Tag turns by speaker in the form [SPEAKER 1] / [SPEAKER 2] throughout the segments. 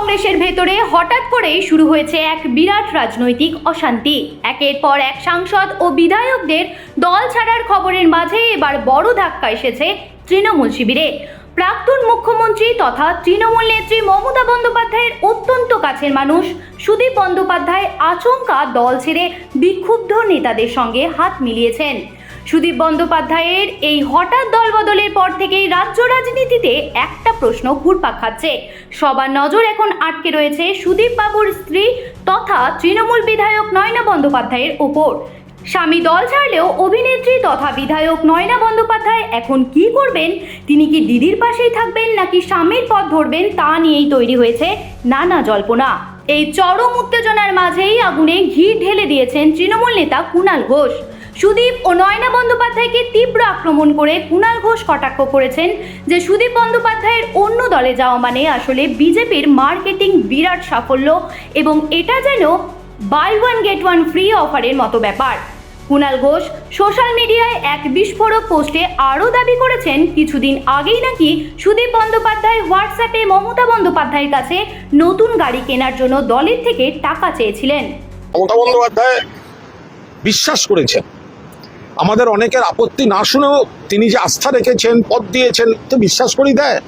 [SPEAKER 1] কংগ্রেসের ভেতরে হঠাৎ করেই শুরু হয়েছে এক বিরাট রাজনৈতিক অশান্তি। একের পর এক সাংসদ ও বিধায়কদের দল ছাড়ার খবরের মাঝে এবার বড় ধাক্কা এসেছে তৃণমূল শিবিরে। প্রাক্তন মুখ্যমন্ত্রী তথা তৃণমূল নেত্রী মমতা বন্দ্যোপাধ্যায়ের অত্যন্ত কাছের মানুষ সুদীপ বন্দ্যোপাধ্যায় আচমকা দল ছেড়ে বিক্ষুব্ধ নেতাদের সঙ্গে হাত মিলিয়েছেন। সুদীপ বন্দ্যোপাধ্যায়ের এই হঠাৎ দলবদলের পর থেকেই রাজ্য রাজনীতিতে একটা প্রশ্ন ঘুরপাক খাচ্ছে। সবার নজর এখন আটকে রয়েছে সুদীপ বাবুর স্ত্রী তথা তৃণমূল বিধায়ক নয়না বন্দ্যোপাধ্যায়ের ওপর। স্বামী দল ছাড়লেও অভিনেত্রী তথা বিধায়ক নয়না বন্দ্যোপাধ্যায় এখন কি করবেন? তিনি কি দিদির পাশেই থাকবেন নাকি স্বামীর পথ ধরবেন, তা নিয়েই তৈরি হয়েছে নানা জল্পনা। এই চরম উত্তেজনার মাঝেই আগুনে ঘি ঢেলে দিয়েছেন তৃণমূল নেতা কুণাল ঘোষ। সুদীপ ও নয়না বন্দ্যোপাধ্যায়কে তীব্র আক্রমণ করে কুণাল ঘোষ কটাক্ষ করেছেন যে সুদীপ বন্দ্যোপাধ্যায়ের অন্য দলে যাওয়া মানে আসলে বিজেপির মার্কেটিং বিরাট সাফল্য এবং এটা যেন buy one get one free অফারের মতো ব্যাপার। কুণাল ঘোষ সোশ্যাল মিডিয়ায় এক বিস্ফোরক পোস্টে আরও দাবি করেছেন কিছুদিন আগেই নাকি সুদীপ বন্দ্যোপাধ্যায় হোয়াটসঅ্যাপে মমতা বন্দ্যোপাধ্যায়ের কাছে নতুন গাড়ি কেনার জন্য দলের থেকে টাকা চেয়েছিলেন।
[SPEAKER 2] মমতা বন্দ্যোপাধ্যায় বিশ্বাস করেছেন, আমাদের অনেকের আপত্তি না শুনেও তিনি যে আস্থা রেখেছেন, পথ দিয়েছেন, তো বিশ্বাস করি দেয়।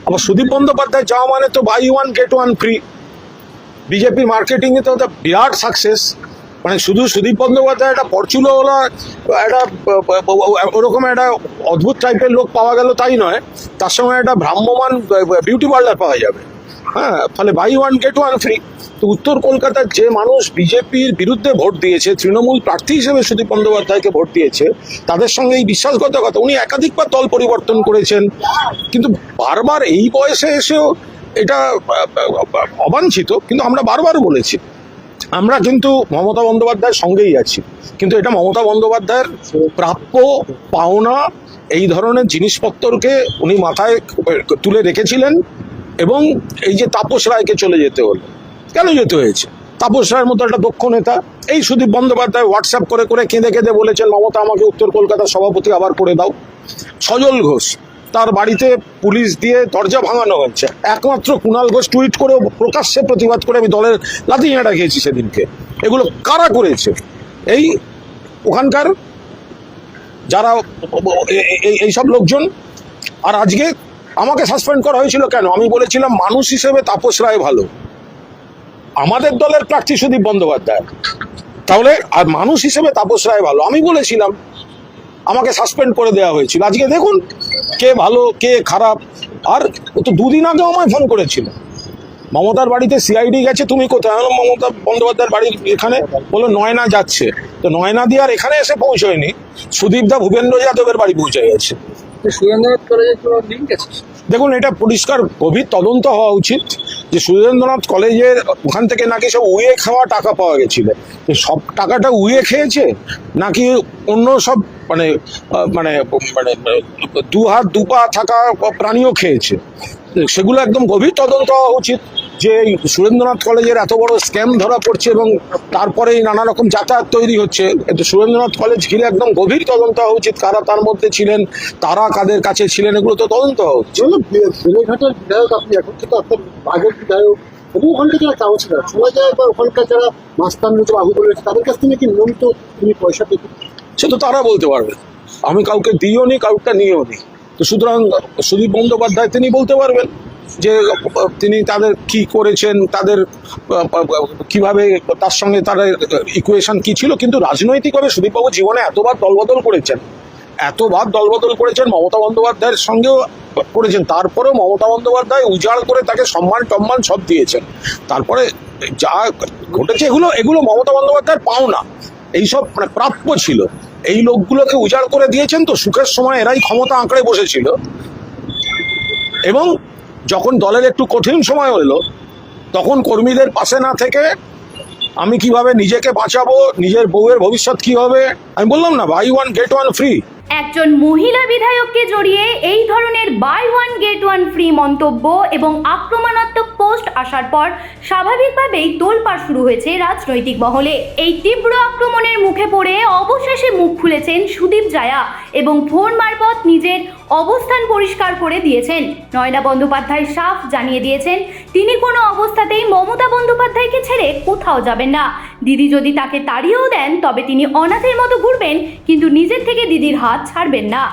[SPEAKER 2] আবার সুদীপ বন্দ্যোপাধ্যায় যাওয়া মানে তো buy one get one free. BJP মার্কেটিংয়ে তো বিরাট সাকসেস। মানে শুধু সুদীপ বন্দ্যোপাধ্যায় একটা পরচুলোওয়ালা একটা ওরকম একটা অদ্ভুত টাইপের লোক পাওয়া গেল তাই নয়, তার সঙ্গে একটা ভ্রাম্যমান বিউটি পার্লার পাওয়া যাবে। হ্যাঁ, ফলে buy one get one free. তো উত্তর কলকাতার যে মানুষ বিজেপির বিরুদ্ধে ভোট দিয়েছে, তৃণমূল প্রার্থী হিসেবে সুদীপ বন্দ্যোপাধ্যায়কে ভোট দিয়েছে, তাদের সঙ্গে এই বিশ্বাসঘাতকতা। উনি একাধিকবার দল পরিবর্তন করেছেন, কিন্তু বারবার এই বয়সে এসেও এটা অবাঞ্ছিত। কিন্তু আমরা বারবার বলেছি আমরা কিন্তু মমতা বন্দ্যোপাধ্যায়ের সঙ্গেই আছি, কিন্তু এটা মমতা বন্দ্যোপাধ্যায়ের প্রাপ্য পাওনা এই ধরনের জিনিসপত্রকে উনি মাথায় তুলে রেখেছিলেন। এবং এই যে তাপস রায়কে চলে যেতে হলো, কেন যেতে হয়েছে? তাপস রায়ের মতো একটা দক্ষ নেতা। এই সুদীপ বন্দ্যোপাধ্যায় হোয়াটসঅ্যাপ করে করে কেঁদে কেঁদে বলেছেন মমতা আমাকে উত্তর কলকাতার সভাপতি আবার করে দাও। সজল ঘোষ, তার বাড়িতে পুলিশ দিয়ে দরজা ভাঙানো হয়েছে, একমাত্র কুণাল ঘোষ টুইট করে প্রকাশ্যে প্রতিবাদ করে আমি দলের লাথি ঝাঁটা খেয়েছি সেদিনকে। এগুলো কারা করেছে? এই ওখানকার যারা এইসব লোকজন। আর আজকে আমাকে সাসপেন্ড করা হয়েছিল কেন? আমি বলেছিলাম মানুষ হিসেবে তাপস রায় ভালো, আমাদের দলের প্রার্থী সুদীপ বন্দ্যোপাধ্যায়, তাহলে আর মানুষ হিসেবে তাপস রায় ভালো আমি বলেছিলাম, আমাকে সাসপেন্ড করে দেওয়া হয়েছিল। আজকে দেখুন কে ভালো কে খারাপ। আর ও তো দুদিন আগে আমায় ফোন করেছিল, মমতার বাড়িতে সিআইডি গেছে, তুমি কোথায়? মমতা বন্দ্যোপাধ্যায়ের বাড়ি এখানে। বললো নয়না যাচ্ছে। তো নয়না দিয়ে আর এখানে এসে পৌঁছয়নি, সুদীপদা ভূপেন্দ্র যাদবের বাড়ি পৌঁছে গেছে। দেখুন, এটা পরিষ্কার গভীর তদন্ত হওয়া উচিত যে সুরেন্দ্রনাথ কলেজের ওখান থেকে নাকি সব উইয়ে খাওয়া টাকা পাওয়া গেছিল। সব টাকাটা উইয়ে খেয়েছে নাকি অন্য সব মানে মানে মানে দু হাত দু পা থাকা প্রাণীও খেয়েছে, সেগুলো একদম গভীর তদন্ত হওয়া উচিত। যে সুরেন্দ্রনাথ কলেজের এত বড় স্ক্যাম ধরা পড়ছে এবং তারপরেই নানা রকম যাতায়াত তৈরি হচ্ছে, কিন্তু সুরেন্দ্রনাথ কলেজ ঘিরে একদম গভীর তদন্ত হওয়া উচিত। কারা তার মধ্যে ছিলেন, তারা কাদের কাছে ছিলেন, এগুলো তো তদন্ত হওয়া উচিত।
[SPEAKER 3] বেলেঘাটের বিধায়ক আপনি, এখন থেকে আপনার আগের বিধায়ক এবং ওখানকার যারা কাউন্সিলর শোনা যায় বা ওখানকার যারা মাস্তান রয়েছে বাবু রয়েছে তাদের কাছ থেকে কি নিয়মিত তিনি পয়সা পেতেন?
[SPEAKER 2] সে তো তারা বলতে পারবে, আমি কাউকে দিইও নি, কাউকে নিয়েও নি। তো সুতরাং সুদীপ বন্দ্যোপাধ্যায় তিনি বলতে পারবেন যে তিনি তাদের কি করেছেন, তাদের কিভাবে তার সঙ্গে তাদের ইকুয়েশন কি ছিল। কিন্তু রাজনৈতিকভাবে সুদীপবাবু জীবনে এতবার দলবদল করেছেন, মমতা বন্দ্যোপাধ্যায়ের সঙ্গেও করেছেন, তারপরেও মমতা বন্দ্যোপাধ্যায় উজাড় করে তাকে সম্মান টম্মান সব দিয়েছেন। তারপরে যা ঘটেছে এগুলো মমতা বন্দ্যোপাধ্যায়ের পাওনা, এইসব মানে প্রাপ্য ছিল। এই লোকগুলোকে উজাড় করে দিয়েছেন। তো সুখের সময় এরাই ক্ষমতা আঁকড়ে বসেছিল, এবং যখন দলের একটু কঠিন সময় হলো তখন কর্মীদের পাশে না থেকে আমি কিভাবে নিজেকে বাঁচাবো, নিজের বউয়ের ভবিষ্যৎ কি হবে, আমি বললাম না buy one get one free.
[SPEAKER 1] একজন মহিলা বিধায়ককে জড়িয়ে এই ধরনের buy one get one free মন্তব্য এবং আক্রমণাত্মক পোস্ট আসার পর স্বাভাবিকভাবেই তোলপাড় শুরু হয়েছে রাজনৈতিক মহলে। এই তীব্র আক্রমণের মুখে পড়ে অবশেষে মুখ খুলেছেন সুদীপ জায়া এবং ফোন মারফত নিজের অবস্থান পরিষ্কার করে দিয়েছেন। নয়না বন্দ্যোপাধ্যায় সাফ জানিয়ে দিয়েছেন তিনি কোনো অবস্থাতেই মমতা বন্দ্যোপাধ্যায়কে ছেড়ে কোথাও যাবেন না। দিদি যদি তাকে তাড়িয়েও দেন তবে তিনি অনাথের মতো ঘুরবেন, কিন্তু নিজের থেকে দিদির হাত ছাড়বেন না।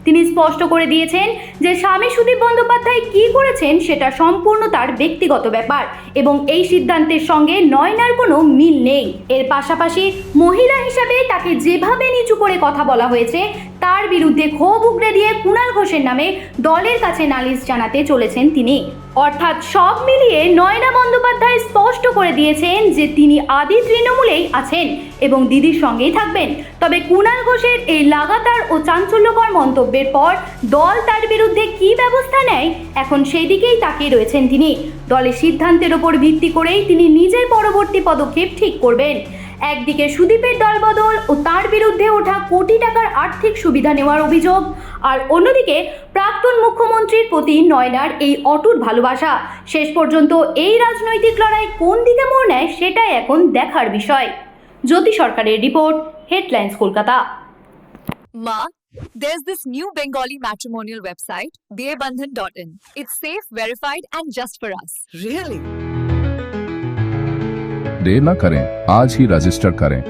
[SPEAKER 1] তিনি স্পষ্ট করে দিয়েছেন যে স্বামী সুদীপ বন্দ্যোপাধ্যায় কী করেছেন সেটা সম্পূর্ণ তার ব্যক্তিগত ব্যাপার এবং এই সিদ্ধান্তের সঙ্গে নয়নার কোনো মিল নেই। এর পাশাপাশি মহিলা হিসাবে তাকে যেভাবে নিচু করে কথা বলা হয়েছে তার বিরুদ্ধে ক্ষোভ উগড়ে দিয়ে কুণাল ঘোষের নামে দলের কাছে নালিশ জানাতে চলেছেন তিনি। অর্থাৎ সব মিলিয়ে নয়না বন্দ্যোপাধ্যায় স্পষ্ট করে দিয়েছেন যে তিনি আদি তৃণমূলেই আছেন এবং দিদির সঙ্গেই থাকবেন। তবে কুণাল ঘোষের এই লাগাতার ও চাঞ্চল্যকর মন্তব্যের পর দল তার বিরুদ্ধে কী ব্যবস্থা নেয় এখন সেই দিকেই তাকিয়ে রয়েছেন তিনি। দলের সিদ্ধান্তের ওপর ভিত্তি করেই তিনি নিজের পরবর্তী পদক্ষেপ ঠিক করবেন। একদিকে সুদীপের দলবদল ও তার বিরুদ্ধে ওঠা কোটি টাকার আর্থিক সুবিধা নেওয়ার অভিযোগ, আর অন্যদিকে প্রাক্তন মুখ্যমন্ত্রীর প্রতি নয়নার এই অটুট ভালোবাসা। শেষ পর্যন্ত এই রাজনৈতিক লড়াই কোন দিকে মোড় নেয় সেটাই এখন দেখার বিষয়। জ্যোতি সরকারের report, headlines Kolkata.
[SPEAKER 4] Ma, there's this new Bengali matrimonial website, BABandhan.in. It's safe, verified, and just for us.
[SPEAKER 5] Really?
[SPEAKER 6] देर न करें, आज ही रजिस्टर करें।